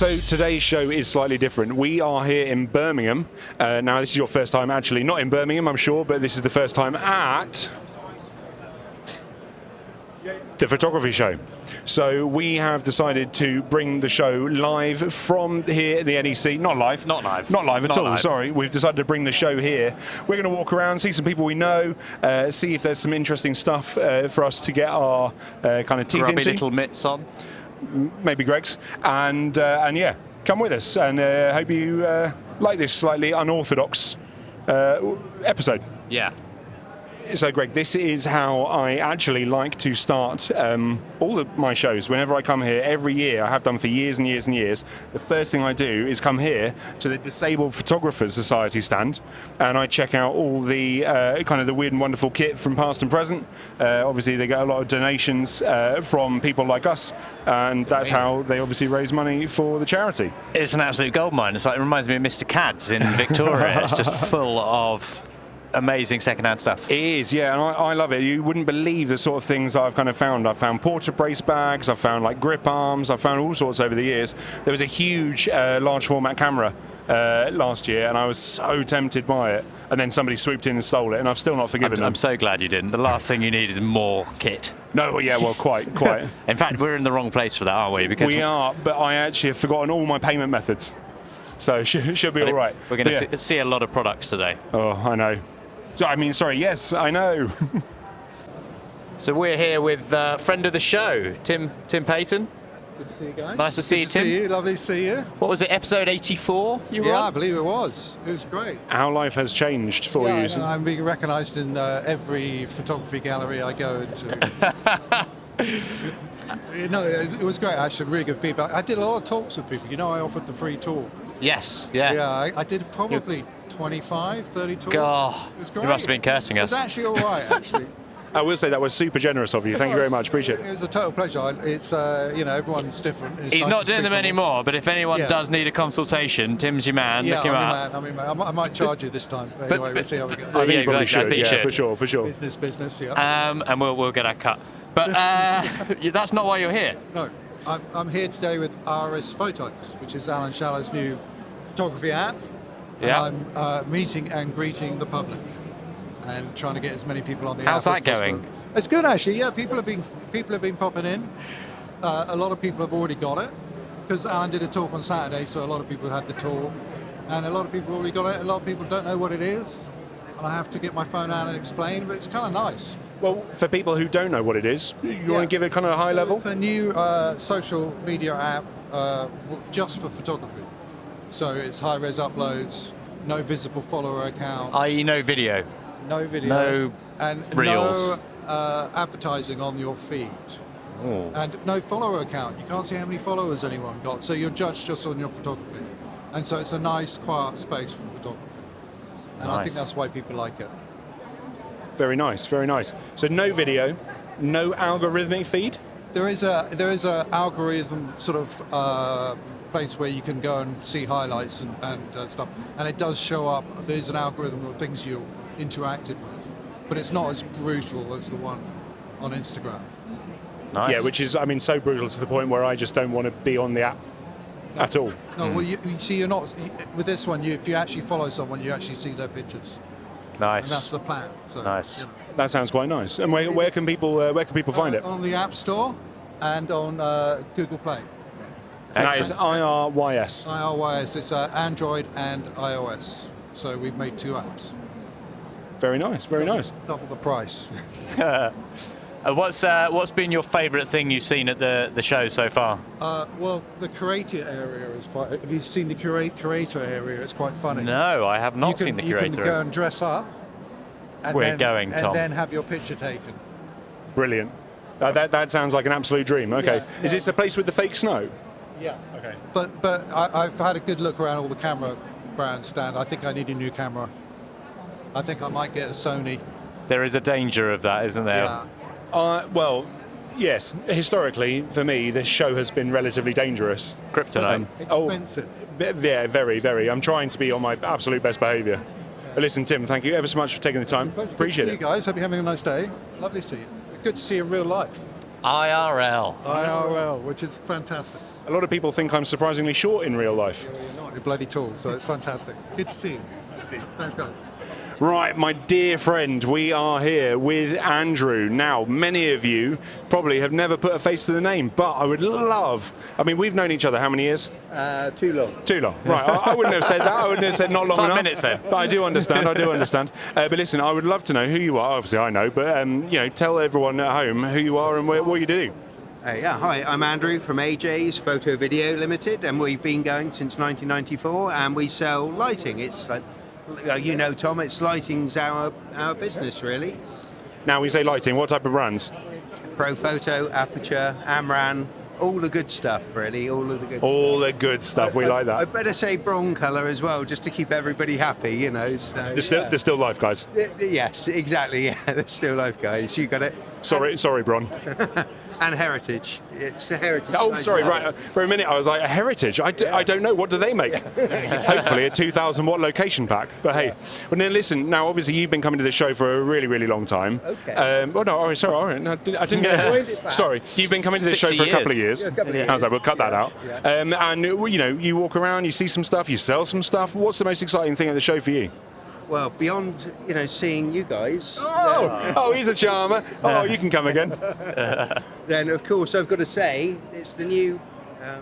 So today's show is slightly different. We are here in Birmingham. Now, this is your first time actually not in Birmingham, I'm sure, but this is the first time at the photography show. So we have decided to bring the show live from here at the NEC. Not live at all. Sorry, we've decided to bring the show here. We're going to walk around, see some people we know, see if there's some interesting stuff for us to get our kind of teeth Grubby into. little mitts on. Maybe Greg's, and yeah, come with us, and hope you like this slightly unorthodox episode. Yeah. So, Greg, this is how I actually like to start all of my shows. Whenever I come here, every year, I have done for years and years and years, the first thing I do is come here to the Disabled Photographers Society stand, and I check out all the kind of the weird and wonderful kit from past and present. Obviously, they get a lot of donations from people like us, and that's how they obviously raise money for the charity. It's an absolute goldmine. It reminds me of Mr. Cad's in Victoria. It's just full of amazing second-hand stuff. It is, yeah, and I love it. You wouldn't believe the sort of things I've kind of found. I've found portrait brace bags, I've found like grip arms, I've found all sorts over the years. There was a huge large format camera last year, and I was so tempted by it, and then somebody swooped in and stole it, and I've still not forgiven them. I'm so glad you didn't. The last thing you need is more kit. No, yeah, well, quite. In fact, we're in the wrong place for that, aren't we? Because we are, but I actually have forgotten all my payment methods, so should be all right. We're going to see a lot of products today. Oh, I know. Yes, I know. So we're here with friend of the show, Tim Payton. Good to see you guys. Nice to see you, Tim. See you. Lovely to see you. What was it, episode 84 you were on? I believe it was. It was great. How life has changed for you. No, I'm being recognised in every photography gallery I go into. No, it was great, actually, really good feedback. I did a lot of talks with people. You know, I offered the free talk. Yes, yeah. Yeah, I did probably 25, 30 talks. God, it was great. You must have been cursing us. It was actually all right, actually. I will say that was super generous of you. Thank you very much. Appreciate it. It was a total pleasure. It's, everyone's different. It's He's nice not doing them anymore, but if anyone does need a consultation, Tim's your man. Yeah, Look him up. I'm your man. I might charge you this time. But anyway, we'll see how we go. I think you probably exactly. should. I think Yeah, for sure. Business, yeah. And we'll get our cut. But that's not why you're here. No, I'm here today with RS Photos, which is Alan Shallow's new photography app. Yeah. And I'm meeting and greeting the public and trying to get as many people on the How's app that as going? possible. It's good, actually. Yeah, people have been popping in. A lot of people have already got it because Alan did a talk on Saturday, so a lot of people had the talk, and a lot of people already got it. A lot of people don't know what it is, and I have to get my phone out and explain. But it's kind of nice. Well, for people who don't know what it is, you want to give it kind of a high level? It's a new social media app just for photography. So it's high-res uploads, no visible follower account. I.e. no video. No video. No and reels. No advertising on your feed. Oh. And no follower account. You can't see how many followers anyone got. So you're judged just on your photography. And so it's a nice, quiet space for photography. And I think that's why people like it. Very nice, very nice. So no video, no algorithmic feed? There is a algorithm sort of place where you can go and see highlights and stuff, and it does show up. There's an algorithm of things you interacted with, but it's not as brutal as the one on Instagram. Nice. Yeah, which is, so brutal to the point where I just don't want to be on the app at all. No, well, you see, you're not with this one. If you actually follow someone, you actually see their pictures. Nice. And that's the plan. So, nice. That sounds quite nice. And where can people find it? On the App Store and on Google Play. And that is IRYS. IRYS. It's Android and iOS. So we've made two apps. Very nice, very nice. Double the price. What's been your favourite thing you've seen at the show so far? Well, the creator area is quite. Have you seen the creator area? It's quite funny. No, I have not seen the curator. You can go and dress up. And We're going, Tom. And then have your picture taken. Brilliant. That sounds like an absolute dream. Okay. Yeah, Is this the place with the fake snow? Yeah. Okay. But I've had a good look around all the camera brand stand. I think I need a new camera. I think I might get a Sony. There is a danger of that, isn't there? Yeah. Well, yes. Historically, for me, this show has been relatively dangerous. Kryptonite. Expensive. Yeah, very, very. I'm trying to be on my absolute best behaviour. But listen, Tim, thank you ever so much for taking the time. Appreciate Good to see you guys. Hope you're having a nice day. Lovely to see you. Good to see you in real life. IRL. IRL, which is fantastic. A lot of people think I'm surprisingly short in real life. You're not, you're bloody tall, so it's fantastic. Good to see you. Thanks, guys. Right, my dear friend, we are here with Andrew. Now, many of you probably have never put a face to the name, but I would love, I mean, we've known each other how many years? Too long. Too long. Right, I wouldn't have said that. I wouldn't have said not long 5 enough. minutes then. But I do understand. But listen, I would love to know who you are. Obviously, I know, but tell everyone at home who you are and what you do. Hi, I'm Andrew from AJ's Photo Video Limited, and we've been going since 1994, and we sell lighting. It's like, Tom, it's lighting's our business, really. Now, we say lighting, what type of brands? Pro Photo, Aperture, Amran, all the good stuff, really. All of the good. All the good stuff. We like I that. better say Broncolor as well, just to keep everybody happy, So, There's still life, guys. Yes, exactly. Yeah, they're still life, guys. You got it. Sorry, Bron. And Heritage. It's the Heritage. Oh, sorry, right. For a minute, I was like, a Heritage? I don't know. What do they make? Hopefully a 2,000 watt location pack. But hey, well, then listen, now obviously you've been coming to the show for a really, really long time. Okay. Sorry, I didn't get it. Sorry, you've been coming to the show 60 for a couple of years. Yeah, a couple of I was like, years. we'll cut that out. Yeah. And, you walk around, you see some stuff, you sell some stuff. What's the most exciting thing at the show for you? Well, beyond, seeing you guys, Oh, he's a charmer. Oh, you can come again. then of course I've got to say it's the new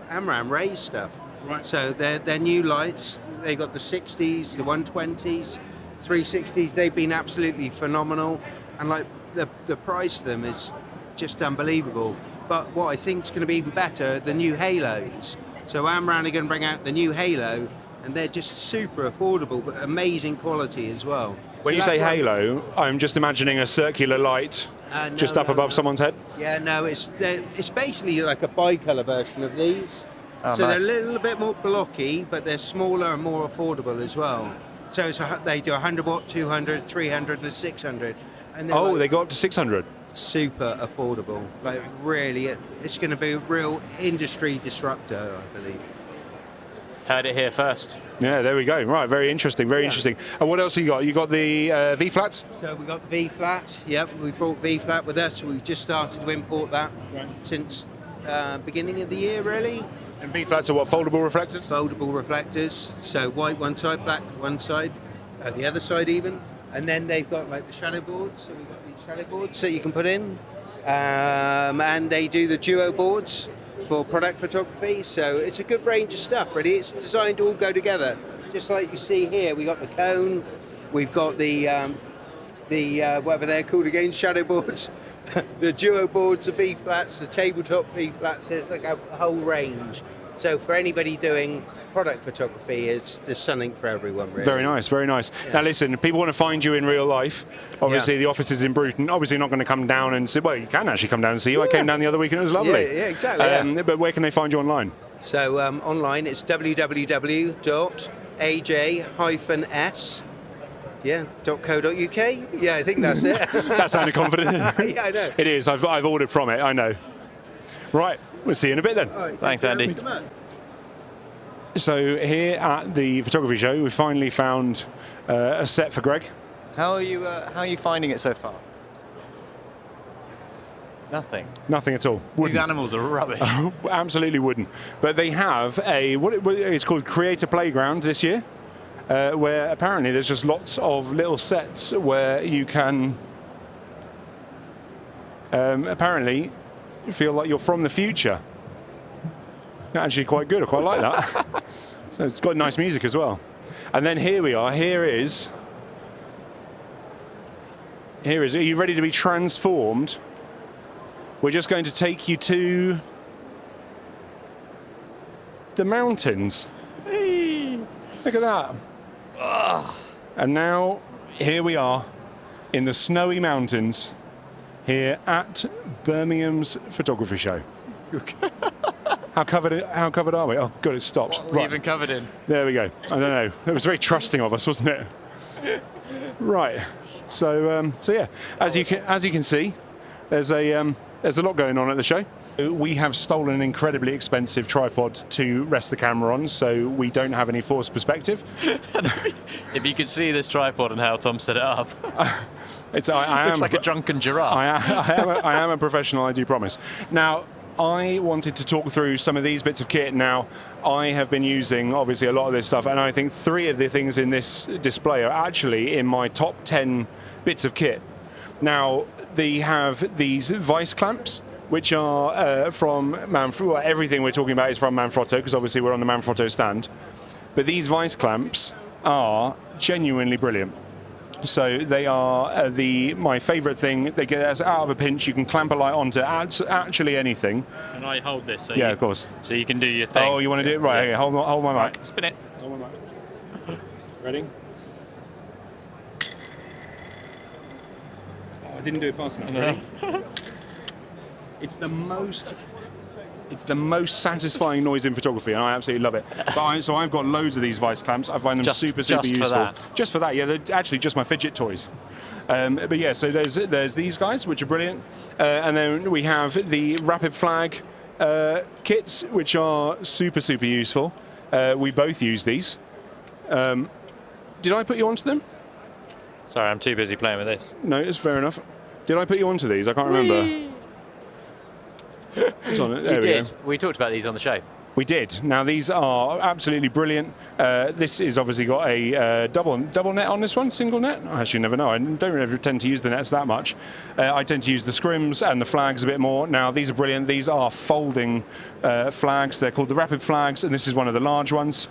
Amram Ray stuff. Right. So they're new lights. They got the 60s, the 120s, 360s. They've been absolutely phenomenal, and like the price of them is just unbelievable. But what I think is going to be even better, the new Halos. So Amran are going to bring out the new Halo, and they're just super affordable, but amazing quality as well. When you say halo, I'm just imagining a circular light just up above someone's head. Yeah, no, it's basically like a bi-colour version of these. Oh, so they're nice. a little bit more blocky, but they're smaller and more affordable as well. So they do 100 watt, 200, 300, and 600. And Oh, like they got up to 600. super affordable. Like really, it's going to be a real industry disruptor, I believe. Heard it here first. Yeah, there we go. Right, very interesting, very interesting. And what else have you got? You got the V-flats? So we got the V-flat. Yep, we brought V-flat with us. We've just started to import that since beginning of the year, really. And V-flats are what, foldable reflectors? Foldable reflectors. So white one side, black one side, the other side even. And then they've got like the shadow boards. So we've got these shadow boards that you can put in. And they do the duo boards for product photography. So it's a good range of stuff, really. It's designed to all go together. Just like you see here, we got the cone, we've got the whatever they're called again, shadow boards, the duo boards, the V-flats, the tabletop V-flats. There's like a whole range. So for anybody doing product photography, there's something for everyone, really. Very nice, very nice. Yeah. Now listen, if people want to find you in real life, obviously the office is in Bruton. Obviously not going to come down and see, well, you can actually come down and see you. I came down the other week and it was lovely. Yeah, exactly. Yeah. But where can they find you online? So online, it's www.aj-s. Yeah, .co.uk. Yeah, I think that's it. That sounded confident. Yeah, I know. It is. I've ordered from it. I know. Right. We'll see you in a bit then. All right, Thanks, you Andy. very much. So here at the photography show, we finally found a set for Greg. How are you finding it so far? Nothing. Nothing at all. These Wouldn't. animals are rubbish. Absolutely wouldn't. But they have it's called Creator Playground this year, where apparently there's just lots of little sets where you can apparently feel like you're from the future. Actually quite good. I quite like that. So it's got nice music as well. And then here we are. Here is. Are you ready to be transformed? We're just going to take you to the mountains. Hey, look at that. And now, here we are in the snowy mountains here at Birmingham's photography show. How covered are we? Oh, God, it stopped. What are we even covered in? There we go. I don't know. It was very trusting of us, wasn't it? Right. So yeah, as you can see, there's a lot going on at the show. We have stolen an incredibly expensive tripod to rest the camera on, so we don't have any forced perspective. If you could see this tripod and how Tom set it up, Looks like a drunken giraffe. I am a professional, I do promise. Now, I wanted to talk through some of these bits of kit. Now, I have been using, obviously, a lot of this stuff, and I think 3 of the things in this display are actually in my top 10 bits of kit. Now, they have these vice clamps, which are from Manfrotto. Well, everything we're talking about is from Manfrotto, because obviously we're on the Manfrotto stand. But these vice clamps are genuinely brilliant. So they are my favourite thing. They get us out of a pinch. You can clamp a light onto actually anything. And I hold this. So yeah, of course. So you can do your thing. Oh, you want to do it? Right, yeah. okay, hold my mic. Right, spin it. Hold my mic. Ready? Oh, I didn't do it fast enough. Ready? It's the most satisfying noise in photography, and I absolutely love it. So I've got loads of these vice clamps. I find them super useful. For that. Just for that, yeah. They're actually just my fidget toys. But yeah, so there's these guys, which are brilliant, and then we have the rapid flag kits, which are super useful. We both use these. Did I put you onto them? Sorry, I'm too busy playing with this. No, it's fair enough. Did I put you onto these? I can't remember. It's on it. There You we did. go. We talked about these on the show. We did. Now these are absolutely brilliant. This is obviously got a double net on this one, single net. I actually never know. I don't really tend to use the nets that much. I tend to use the scrims and the flags a bit more. Now these are brilliant. These are folding flags. They're called the rapid flags, and this is one of the large ones.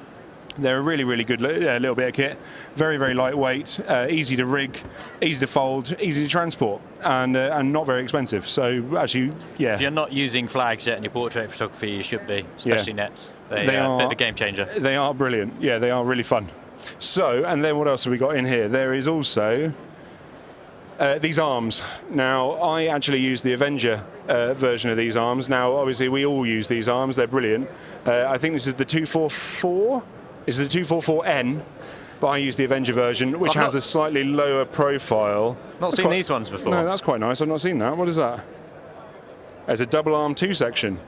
They're a really good little bit of kit. Very lightweight, easy to rig, easy to fold, easy to transport, and not very expensive. So actually, yeah. If you're not using flags yet in your portrait photography, you should be, especially nets. They are a bit of a game changer. They are brilliant. Yeah, they are really fun. So, and then what else have we got in here? There is also these arms. Now, I actually use the Avenger version of these arms. Now, obviously, we all use these arms. They're brilliant. I think this is the 244. This is the 244N, but I use the Avenger version, which has a slightly lower profile. Not seen these ones before. No, that's quite nice. I've not seen that. What is that? There's a double arm 2 section.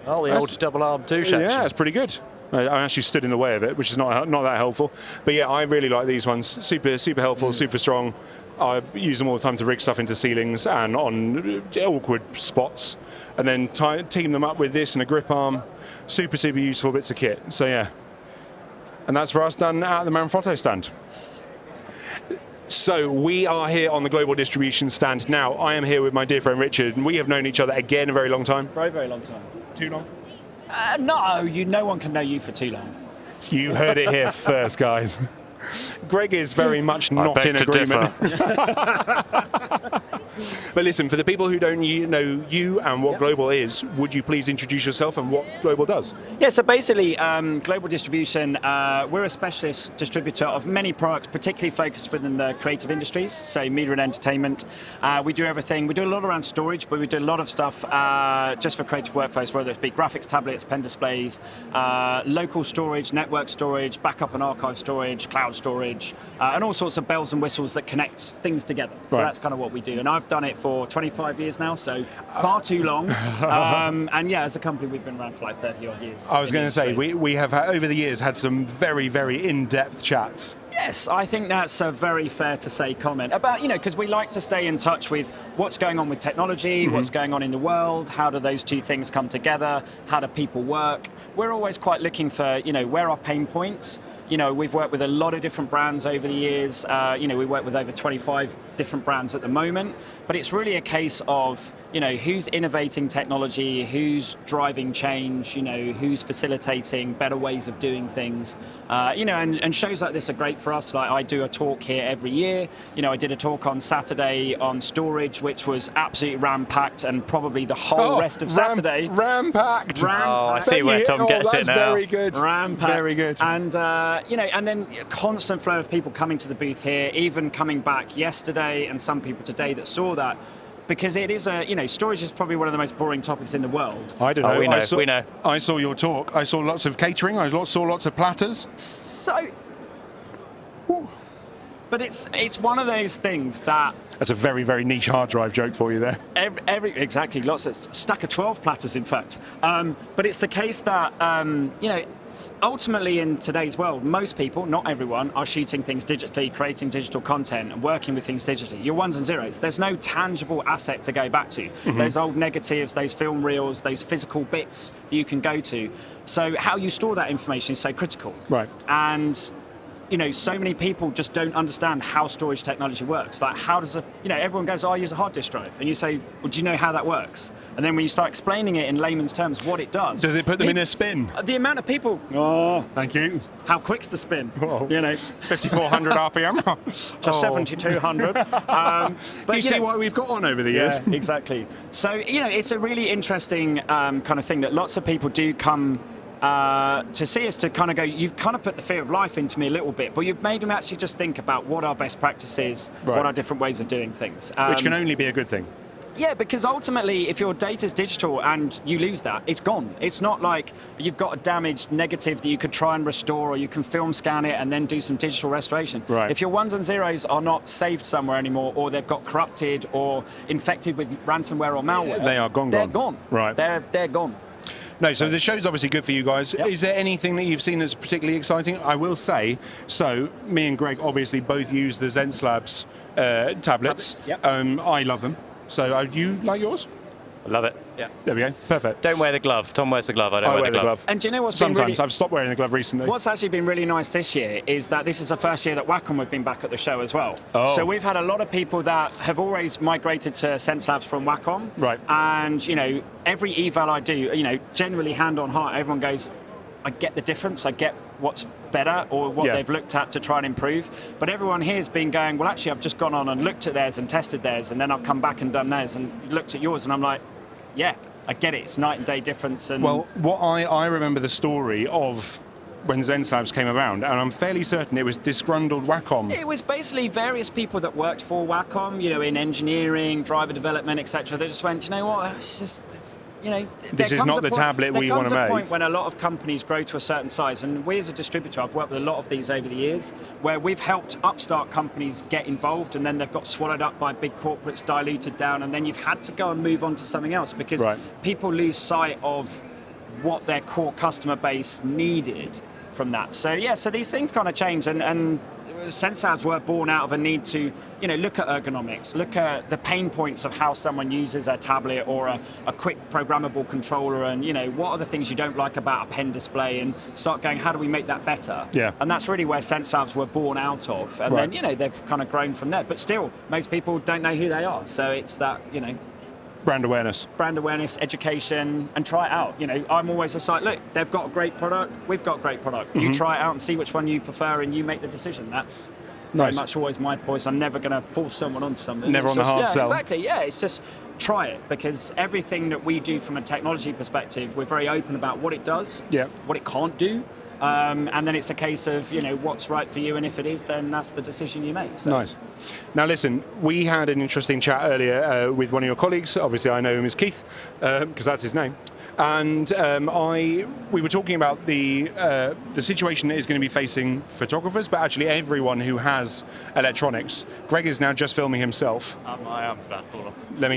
Oh, the old double arm 2 section. Yeah, it's pretty good. I actually stood in the way of it, which is not that helpful. But yeah, I really like these ones. Super helpful, super strong. I use them all the time to rig stuff into ceilings and on awkward spots, and then team them up with this and a grip arm. Super useful bits of kit. So yeah. And that's for us done at the Manfrotto stand. So we are here on the global distribution stand. Now, I am here with my dear friend Richard, and we have known each other again a very long time. Very long time. Too long? No one can know you for too long. You heard it here first, guys. Greg is very much not in agreement. But listen, for the people who don't know you and what Global is, would you please introduce yourself and what Global does? Yeah, so basically, Global Distribution, we're a specialist distributor of many products, particularly focused within the creative industries, so media and entertainment. We do everything. We do a lot around storage, but we do a lot of stuff just for creative workflows, whether it be graphics tablets, pen displays, local storage, network storage, backup and archive storage, cloud storage, and all sorts of bells and whistles that connect things together. So that's kind of what we do. And I've done it for 25 years now, so far too long. And yeah, as a company, we've been around for like 30 odd years. I was going to say, we have over the years had some very in-depth chats. Yes, I think that's a very fair to say comment about, because we like to stay in touch with what's going on with technology, what's going on in the world, how do those two things come together, how do people work. We're always quite looking for, where are pain points. We've worked with a lot of different brands over the years. We work with over 25 different brands at the moment. But it's really a case of, who's innovating technology, who's driving change, who's facilitating better ways of doing things. And shows like this are great for us. Like I do a talk here every year. I did a talk on Saturday on storage, which was absolutely ram-packed, and probably the whole rest of Saturday. Ram-packed. Oh, I see where Tom gets it now. That's very good. Ram-packed. Very good. And, and then a constant flow of people coming to the booth here, even coming back yesterday, and some people today that saw that. Because it is storage is probably one of the most boring topics in the world. I don't know. Oh, we know. I saw your talk. I saw lots of catering. I saw lots of platters. So, but it's one of those things that That's a very, very niche hard drive joke for you there. Exactly, lots of stack of 12 platters, in fact. But it's the case that ultimately in today's world, most people, not everyone, are shooting things digitally, creating digital content, and working with things digitally. Your ones and zeros. There's no tangible asset to go back to. Those old negatives, those film reels, those physical bits that you can go to. So how you store that information is so critical. Right. And so many people just don't understand how storage technology works. Like, how does everyone goes, oh, I use a hard disk drive. And you say, well, do you know how that works? And then when you start explaining it in layman's terms, what it does. Does it put them in a spin? The amount of people, Thank you. how quick's the spin? Whoa. It's 5,400 RPM. Just 7,200. But you see what we've got on over the years. Yeah, exactly. So, it's a really interesting kind of thing that lots of people do come to see us to kind of go, you've kind of put the fear of life into me a little bit, but you've made them actually just think about what are best practices, what are different ways of doing things. Which can only be a good thing. Yeah, because ultimately, if your data's digital and you lose that, it's gone. It's not like you've got a damaged negative that you could try and restore, or you can film scan it and then do some digital restoration. Right. If your ones and zeros are not saved somewhere anymore, or they've got corrupted or infected with ransomware or malware, they are gone. They're gone. Right. They're gone. No, so the show's obviously good for you guys. Yep. Is there anything that you've seen as particularly exciting? I will say, so me and Greg obviously both use the ZenSlabs tablets. Yep. I love them. So you like yours? I love it. Yeah. There we go. Perfect. Don't wear the glove. Tom wears the glove. I don't wear the glove. And do you know what's been Sometimes. really, I've stopped wearing the glove recently. what's actually been really nice this year is that this is the first year that Wacom have been back at the show as well. Oh. So we've had a lot of people that have always migrated to ZenSlabs from Wacom. Right. And, every eval I do, generally hand on heart, everyone goes, I get the difference, I get what's better or what they've looked at to try and improve. But everyone here has been going, well, actually, I've just gone on and looked at theirs and tested theirs, and then I've come back and done theirs and looked at yours, and I'm like, yeah, I get it. It's night and day difference. And Well, what I remember the story of when ZenSlabs came around, and I'm fairly certain it was disgruntled Wacom. it was basically various people that worked for Wacom, in engineering, driver development, etc. They just went, you know what, This is not the tablet we want to make. There comes a point when a lot of companies grow to a certain size, and we as a distributor, I've worked with a lot of these over the years, where we've helped upstart companies get involved, and then they've got swallowed up by big corporates, diluted down, and then you've had to go and move on to something else because people lose sight of what their core customer base needed from that. So so these things kind of change, and ZenSlabs were born out of a need to, look at ergonomics, look at the pain points of how someone uses a tablet or a quick programmable controller, and what are the things you don't like about a pen display, and start going, how do we make that better? Yeah. And that's really where ZenSlabs were born out of, and then they've kind of grown from there. But still, most people don't know who they are, so it's that Brand awareness, education, and try it out. I'm always just like, look, they've got a great product, we've got a great product. You try it out and see which one you prefer, and you make the decision. That's very much always my point. I'm never going to force someone onto something. Never it's on the hard sell. Exactly. Yeah, it's just try it, because everything that we do from a technology perspective, we're very open about what it does, what it can't do. And then it's a case of, what's right for you, and if it is, then that's the decision you make. So. Nice. Now listen, we had an interesting chat earlier with one of your colleagues. Obviously I know him as Keith, because that's his name. And we were talking about the situation that is going to be facing photographers, but actually everyone who has electronics. Greg is now just filming himself. My arm's about to fall off. Let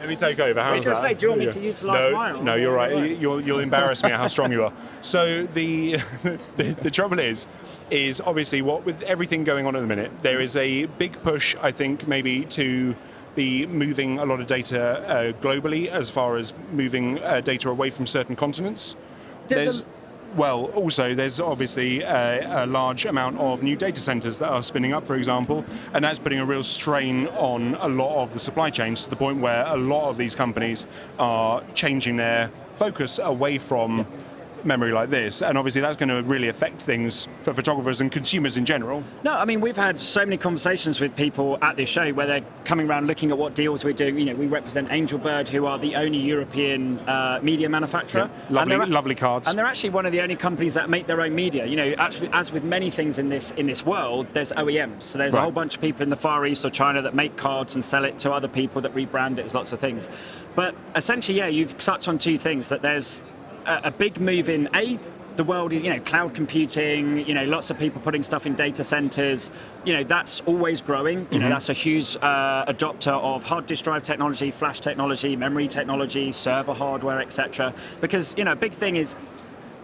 me take over. How's that? Say, do you want me to utilise my arm? No, you're right. You'll embarrass me at how strong you are. So the trouble is obviously what with everything going on at the minute, there is a big push, I think, maybe to be moving a lot of data globally, as far as moving data away from certain continents. Also, there's obviously a large amount of new data centers that are spinning up, for example, and that's putting a real strain on a lot of the supply chains, to the point where a lot of these companies are changing their focus away from memory like this, and obviously that's going to really affect things for photographers and consumers in general. No, I mean, we've had so many conversations with people at this show where they're coming around looking at what deals we're doing. We represent Angelbird, who are the only European media manufacturer. Yeah. Lovely cards. And they're actually one of the only companies that make their own media. Actually, as with many things in this world, there's OEMs. So there's a whole bunch of people in the Far East or China that make cards and sell it to other people that rebrand it as lots of things. But essentially, you've touched on two things, that there's a big move in the world is, cloud computing, lots of people putting stuff in data centers, that's always growing. That's a huge adopter of hard disk drive technology, flash technology, memory technology, server hardware, etc. Because, a big thing is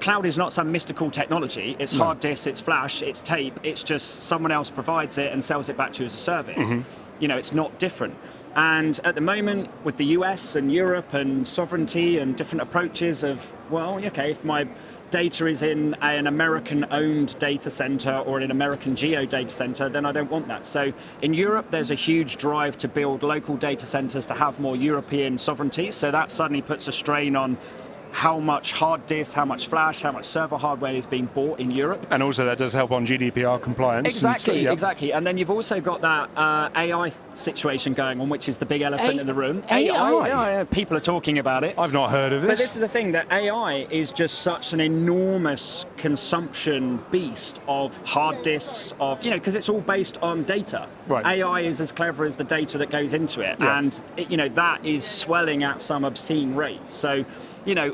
cloud is not some mystical technology. It's hard disk, it's flash, it's tape. It's just someone else provides it and sells it back to you as a service. It's not different. And at the moment, with the US and Europe and sovereignty and different approaches of, if my data is in an American-owned data center or in an American geo data center, then I don't want that. So in Europe, there's a huge drive to build local data centers to have more European sovereignty. So that suddenly puts a strain on how much hard disk, how much flash, how much server hardware is being bought in Europe. And also that does help on GDPR compliance. Exactly, exactly. And then you've also got that AI situation going on, which is the big elephant in the room. AI? Yeah, people are talking about it. I've not heard of this. But this is the thing, that AI is just such an enormous consumption beast of hard disks, because it's all based on data. Right. AI is as clever as the data that goes into it. Yeah. And, that is swelling at some obscene rate. So,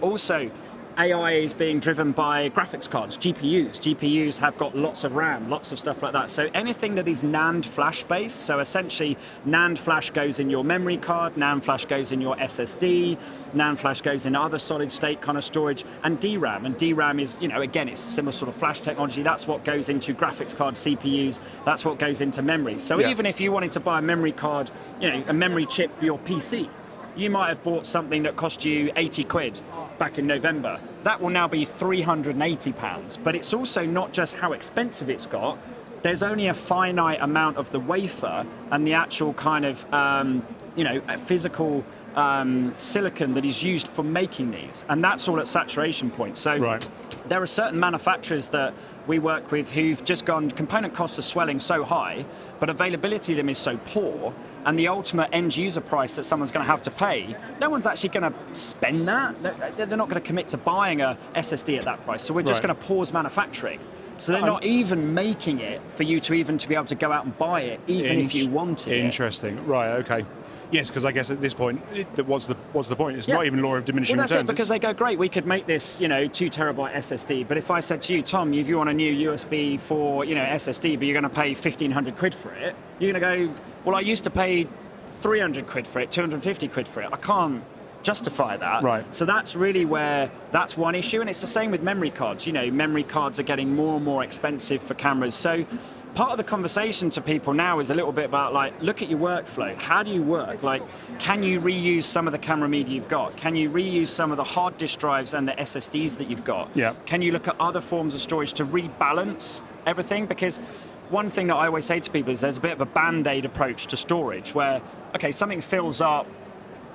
also, AI is being driven by graphics cards, GPUs. GPUs have got lots of RAM, lots of stuff like that. So anything that is NAND flash based, so essentially NAND flash goes in your memory card, NAND flash goes in your SSD, NAND flash goes in other solid state kind of storage, and DRAM. And DRAM is, again, it's a similar sort of flash technology. That's what goes into graphics card CPUs. That's what goes into memory. So even if you wanted to buy a memory card, a memory chip for your PC, you might have bought something that cost you 80 quid back in November. That will now be £380. But it's also not just how expensive it's got. There's only a finite amount of the wafer and the actual kind of, physical silicon that is used for making these. And that's all at saturation point. So there are certain manufacturers that we work with who've just gone, component costs are swelling so high, but availability of them is so poor, and the ultimate end user price that someone's going to have to pay, no one's actually going to spend that. They're not going to commit to buying a SSD at that price. So we're just going to pause manufacturing. So they're not even making it for you to be able to go out and buy it, even if you wanted it. Interesting. Right, okay. Yes, because I guess at this point, what's the point? It's not even law of diminishing returns. returns. It, because they go, great, we could make this, 2 terabyte SSD. But if I said to you, Tom, if you want a new USB for, SSD, but you're going to pay 1,500 quid for it, you're going to go, well, I used to pay 300 quid for it, 250 quid for it. I can't justify that. Right. So that's really where, that's one issue. And it's the same with memory cards. Memory cards are getting more and more expensive for cameras. So part of the conversation to people now is a little bit about, look at your workflow. How do you work? Can you reuse some of the camera media you've got? Can you reuse some of the hard disk drives and the SSDs that you've got? Yeah. Can you look at other forms of storage to rebalance everything? Because one thing that I always say to people is there's a bit of a band-aid approach to storage where, okay, something fills up,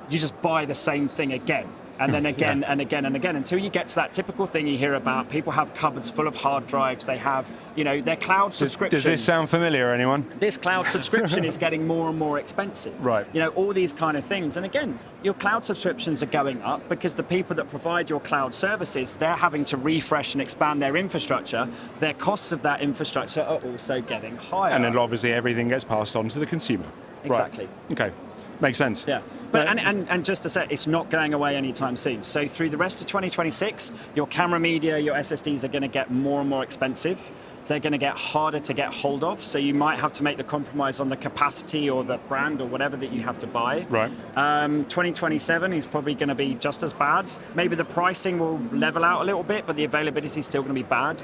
you just buy the same thing again. And then again and again and again, until you get to that typical thing you hear about. People have cupboards full of hard drives. They have, their cloud subscription. Does this sound familiar, anyone? This cloud subscription is getting more and more expensive. Right. All these kind of things. And again, your cloud subscriptions are going up because the people that provide your cloud services, they're having to refresh and expand their infrastructure. Their costs of that infrastructure are also getting higher. And then obviously everything gets passed on to the consumer. Exactly. Right. Okay. Makes sense. Yeah. But and just to say, it's not going away anytime soon. So through the rest of 2026, your camera media, your SSDs are going to get more and more expensive. They're going to get harder to get hold of. So you might have to make the compromise on the capacity or the brand or whatever that you have to buy. Right. 2027 is probably going to be just as bad. Maybe the pricing will level out a little bit, but the availability is still going to be bad.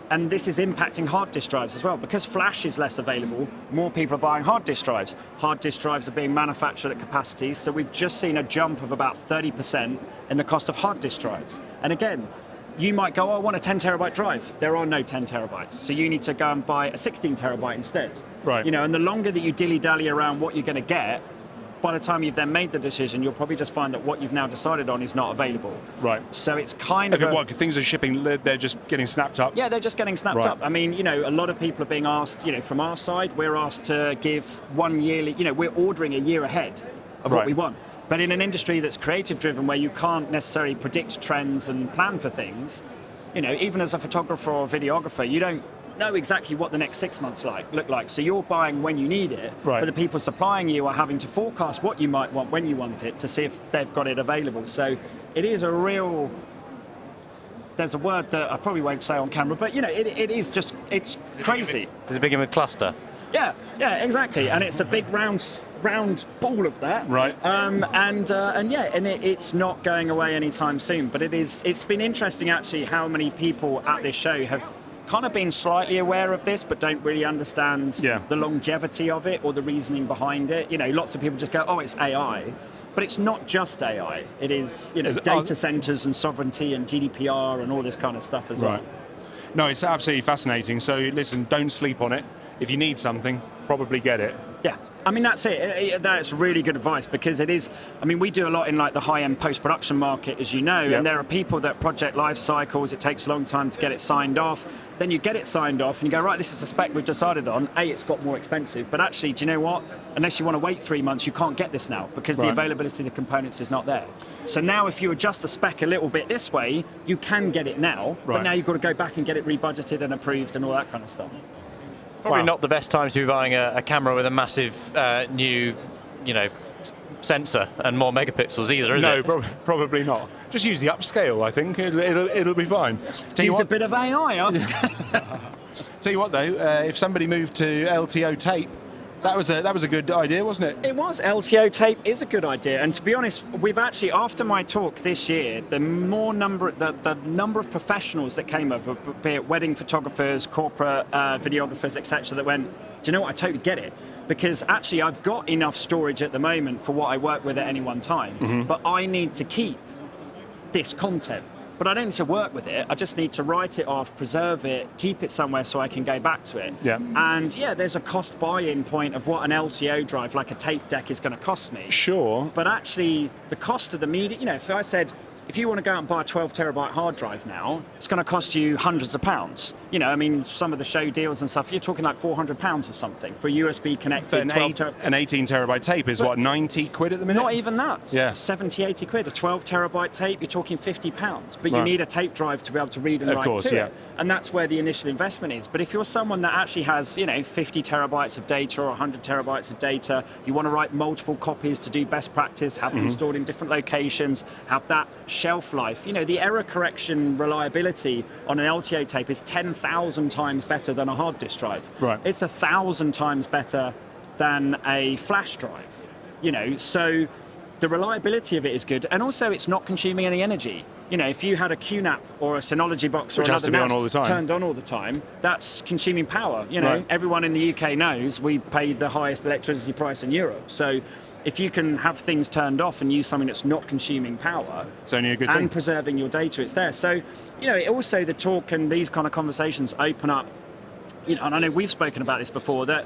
And this is impacting hard disk drives as well. Because flash is less available, more people are buying hard disk drives. Hard disk drives are being manufactured at capacity, so we've just seen a jump of about 30% in the cost of hard disk drives. And again, you might go, I want a 10 terabyte drive. There are no 10 terabytes. So you need to go and buy a 16 terabyte instead. Right. And the longer that you dilly-dally around what you're going to get, by the time you've then made the decision, you'll probably just find that what you've now decided on is not available. Right. So it's kind of things are shipping, they're just getting snapped up? Yeah, they're just getting snapped up. I mean, a lot of people are being asked, from our side, we're asked to give 1 yearly, we're ordering a year ahead of what we want. But in an industry that's creative driven, where you can't necessarily predict trends and plan for things, even as a photographer or a videographer, you don't know exactly what the next 6 months look like. So you're buying when you need it, but the people supplying you are having to forecast what you might want when you want it to see if they've got it available. So it is a real there's a word that I probably won't say on camera, but it is just, it's crazy. Does it begin with cluster? Yeah, exactly, and it's a big round ball of that. Right. It's not going away anytime soon. But it's been interesting actually how many people at this show have kind of been slightly aware of this, but don't really understand the longevity of it or the reasoning behind it. Lots of people just go, "Oh, it's AI," but it's not just AI. It is, data centers and sovereignty and GDPR and all this kind of stuff as well. No, it's absolutely fascinating. So listen, don't sleep on it. If you need something, probably get it. Yeah, I mean, that's it. That's really good advice because it is, I mean, we do a lot in like the high-end post-production market, as you know, and there are people that project life cycles, it takes a long time to get it signed off. Then you get it signed off and you go, right, this is the spec we've decided on. It's got more expensive, but actually, do you know what? Unless you want to wait 3 months, you can't get this now because the availability of the components is not there. So now if you adjust the spec a little bit this way, you can get it now, but now you've got to go back and get it rebudgeted and approved and all that kind of stuff. Probably not the best time to be buying a camera with a massive new, sensor and more megapixels either, is it? No, probably not. Just use the upscale. I think it'll be fine. Use a bit of AI. Tell you what, though, if somebody moved to LTO tape, that was a good idea, wasn't it? It was. LTO tape is a good idea, and to be honest, we've actually, after my talk this year, the number of professionals that came over, be it wedding photographers, corporate videographers, etc., that went, do you know what? I totally get it, because actually I've got enough storage at the moment for what I work with at any one time, but I need to keep this content. But I don't need to work with it. I just need to write it off, preserve it, keep it somewhere so I can go back to it. Yeah. And there's a cost buy-in point of what an LTO drive, like a tape deck, is going to cost me. Sure. But actually, the cost of the media, if I said, if you want to go out and buy a 12 terabyte hard drive now, it's going to cost you hundreds of pounds. Some of the show deals and stuff, you're talking like £400 or something for a USB connected an 18 terabyte tape is what, 90 quid at the minute? Not even that. Yeah. 70, 80 quid. A 12 terabyte tape, you're talking £50. But you need a tape drive to be able to read and write to it. And that's where the initial investment is. But if you're someone that actually has, 50 terabytes of data or 100 terabytes of data, you want to write multiple copies to do best practice, have them stored in different locations, have that shelf life. The error correction reliability on an LTO tape is 10,000 times better than a hard disk drive. Right. It's 1,000 times better than a flash drive. So the reliability of it is good, and also it's not consuming any energy. If you had a QNAP or a Synology box or another mouse turned on all the time, that's consuming power. Everyone in the UK knows we pay the highest electricity price in Europe. So if you can have things turned off and use something that's not consuming power, it's only a good and thing. Preserving your data, it's there. So, also the talk and these kind of conversations open up, and I know we've spoken about this before, that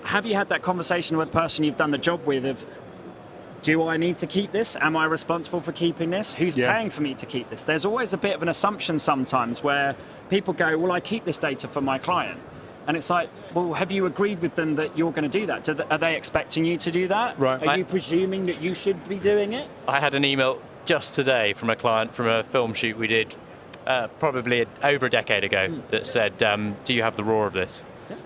have you had that conversation with the person you've done the job with of, do I need to keep this? Am I responsible for keeping this? Who's paying for me to keep this? There's always a bit of an assumption sometimes where people go, well, I keep this data for my client. And it's like, well, have you agreed with them that you're going to do that? Are they expecting you to do that? Right. Are you presuming that you should be doing it? I had an email just today from a client from a film shoot we did probably over a decade ago that said, do you have the raw of this? Yeah.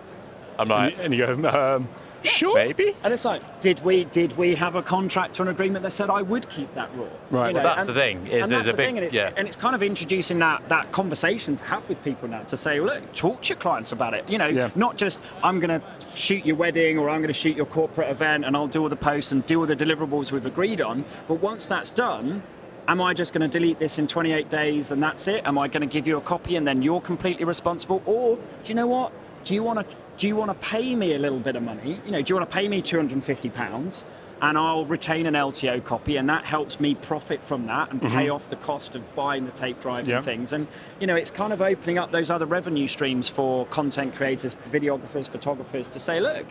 I'm like... And you go, sure. Maybe. And it's like, did we have a contract or an agreement that said I would keep that raw? Right. Well, that's the thing. And it's kind of introducing that conversation to have with people now to say, well, look, talk to your clients about it. Not just I'm going to shoot your wedding or I'm going to shoot your corporate event and I'll do all the posts and do all the deliverables we've agreed on. But once that's done, am I just going to delete this in 28 days and that's it? Am I going to give you a copy and then you're completely responsible? Or do you know what? Do you want to pay me a little bit of money? Do you want to pay me £250 and I'll retain an LTO copy and that helps me profit from that and pay off the cost of buying the tape drive and things. And, it's kind of opening up those other revenue streams for content creators, videographers, photographers to say, look,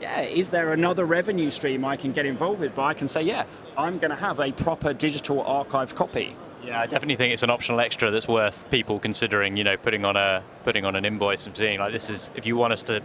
is there another revenue stream I can get involved with? But I can say, I'm going to have a proper digital archive copy. Yeah, I definitely think it's an optional extra that's worth people considering, putting on an invoice and seeing like this is, if you want us to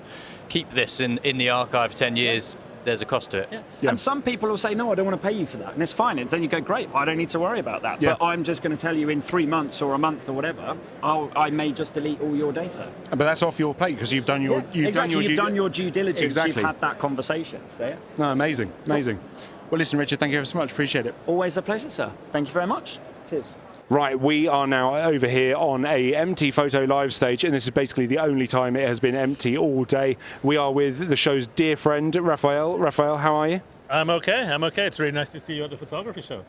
keep this in the archive for 10 years, there's a cost to it. Yeah. And some people will say, no, I don't want to pay you for that. And it's fine. And then you go, great, I don't need to worry about that. Yeah. But I'm just going to tell you in 3 months or a month or whatever, I may just delete all your data. But that's off your plate because you've done your you've done your due diligence. Exactly. You've had that conversation. So No, amazing. Well, listen, Richard, thank you ever so much. Appreciate it. Always a pleasure, sir. Thank you very much. Cheers. Right, we are now over here on a empty photo live stage, and this is basically the only time it has been empty all day. We are with the show's dear friend, Raphael. Raphael, how are you? I'm okay. It's really nice to see you at the photography show.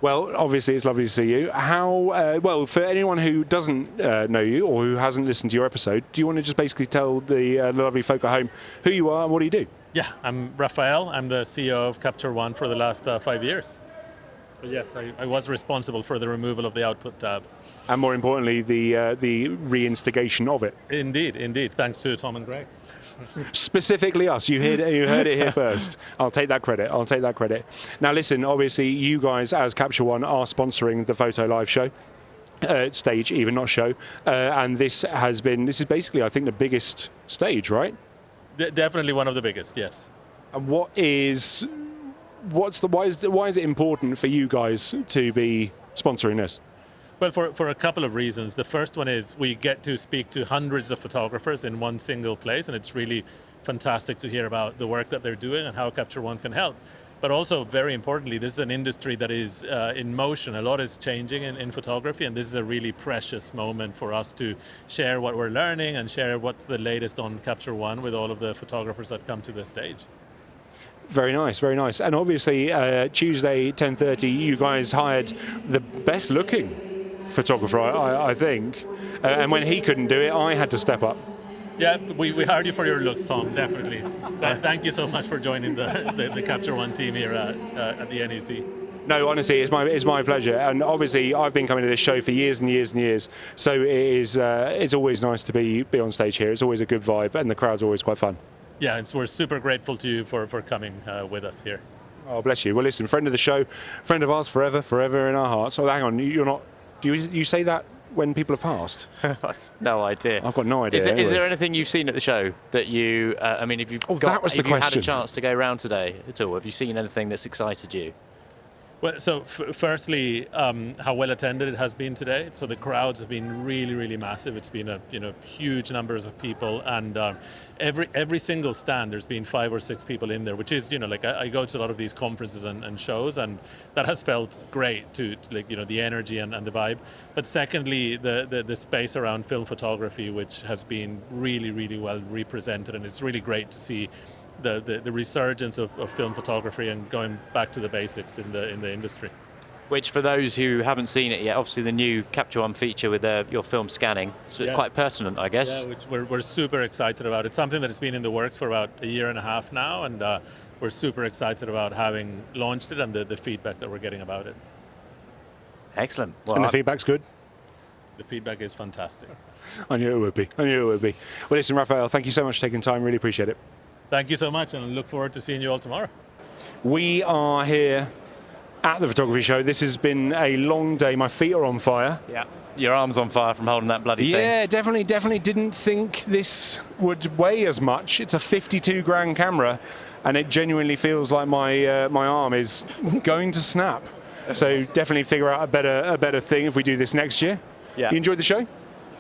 Well, obviously it's lovely to see you. How, well, for anyone who doesn't know you or who hasn't listened to your episode, do you want to just basically tell the lovely folk at home who you are and what do you do? Yeah, I'm Raphael. I'm the CEO of Capture One for the last 5 years. So yes, I was responsible for the removal of the output tab. And more importantly, the reinstigation of it. Indeed. Thanks to Tom and Greg. Specifically us. You heard it here first. I'll take that credit. Now listen, obviously you guys as Capture One are sponsoring the Photo Live show. Stage even, not show. And this is basically, I think, the biggest stage, right? Definitely one of the biggest, yes. And why is it important for you guys to be sponsoring this? Well, for a couple of reasons. The first one is we get to speak to hundreds of photographers in one single place, and it's really fantastic to hear about the work that they're doing and how Capture One can help. But also, very importantly, this is an industry that is in motion. A lot is changing in photography, and this is a really precious moment for us to share what we're learning and share what's the latest on Capture One with all of the photographers that come to the stage. Very nice. And obviously, Tuesday, 10:30, you guys hired the best looking photographer, I think. And when he couldn't do it, I had to step up. Yeah, we hired you for your looks, Tom, definitely. Thank you so much for joining the Capture One team here at the NEC. No, honestly, it's my pleasure. And obviously, I've been coming to this show for years and years and years. So it's always nice to be on stage here. It's always a good vibe, and the crowd's always quite fun. Yeah, we're super grateful to you for coming with us here. Oh, bless you. Well, listen, friend of the show, friend of ours forever in our hearts. Oh, hang on, you're not... Do you say that when people have passed? I've no idea. I've got no idea. Is there anything you've seen at the show that you... if you've had a chance to go around today at all, have you seen anything that's excited you? Well, so firstly, how well attended it has been today. So the crowds have been really, really massive. It's been huge numbers of people, and every single stand there's been 5 or 6 people in there, which is I go to a lot of these conferences and shows, and that has felt great to the energy and the vibe. But secondly, the space around film photography, which has been really, really well represented, and it's really great to see the resurgence of film photography and going back to the basics in the industry. Which, for those who haven't seen it yet, obviously the new Capture One feature with your film scanning, so it's quite pertinent, I guess. Yeah, which we're super excited about. It's something that has been in the works for about a year and a half now, and we're super excited about having launched it and the feedback that we're getting about it. Excellent. Well, and the feedback's good? The feedback is fantastic. I knew it would be. Well, listen, Raphael, thank you so much for taking time. Really appreciate it. Thank you so much, and I look forward to seeing you all tomorrow. We are here at the photography show. This has been a long day. My feet are on fire. Yeah, your arm's on fire from holding that bloody thing. Yeah, definitely didn't think this would weigh as much. It's a 52 grand camera, and it genuinely feels like my arm is going to snap. So definitely figure out a better thing if we do this next year. Yeah. You enjoyed the show?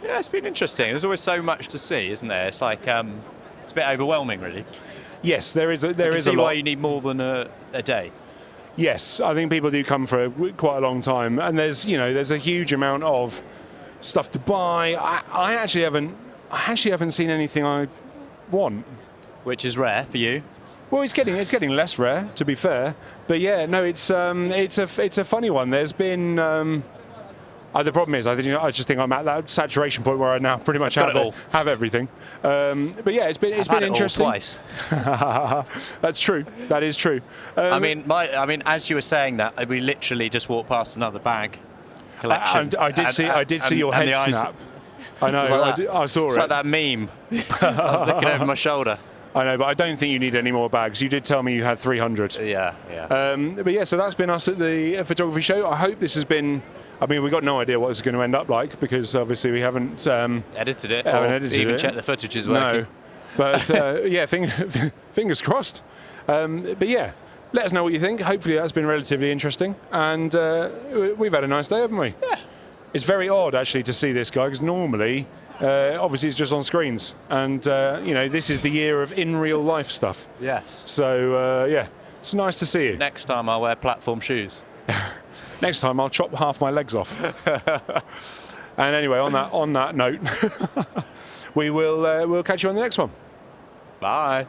Yeah, it's been interesting. There's always so much to see, isn't there? It's like it's a bit overwhelming, really. Yes, there is a see lot. Why you need more than a day. Yes, I think people do come for quite a long time, and there's a huge amount of stuff to buy. I actually haven't seen anything I want, which is rare for you. Well, it's getting less rare, to be fair. But yeah, no, it's a funny one. There's been the problem is I just think I'm at that saturation point where I now pretty much have everything. But yeah, it's been interesting. All twice. That's true. That is true. I mean, as you were saying that, we literally just walked past another bag collection. I did see your head snap. I know. I saw it. It's like that meme. I was looking over my shoulder. I know, but I don't think you need any more bags. You did tell me you had 300. Yeah. But yeah, so that's been us at the photography show. I hope this has been... I mean, we've got no idea what it's going to end up like because obviously we haven't... edited it. Even checked the footage is working. No. But yeah, fingers crossed. But yeah, let us know what you think. Hopefully that's been relatively interesting. And we've had a nice day, haven't we? Yeah. It's very odd, actually, to see this guy because normally... obviously it's just on screens and this is the year of in real life stuff. Yes. So yeah, it's nice to see you. Next time I'll wear platform shoes. Next time I'll chop half my legs off. And anyway, on that note, we'll catch you on the next one. Bye.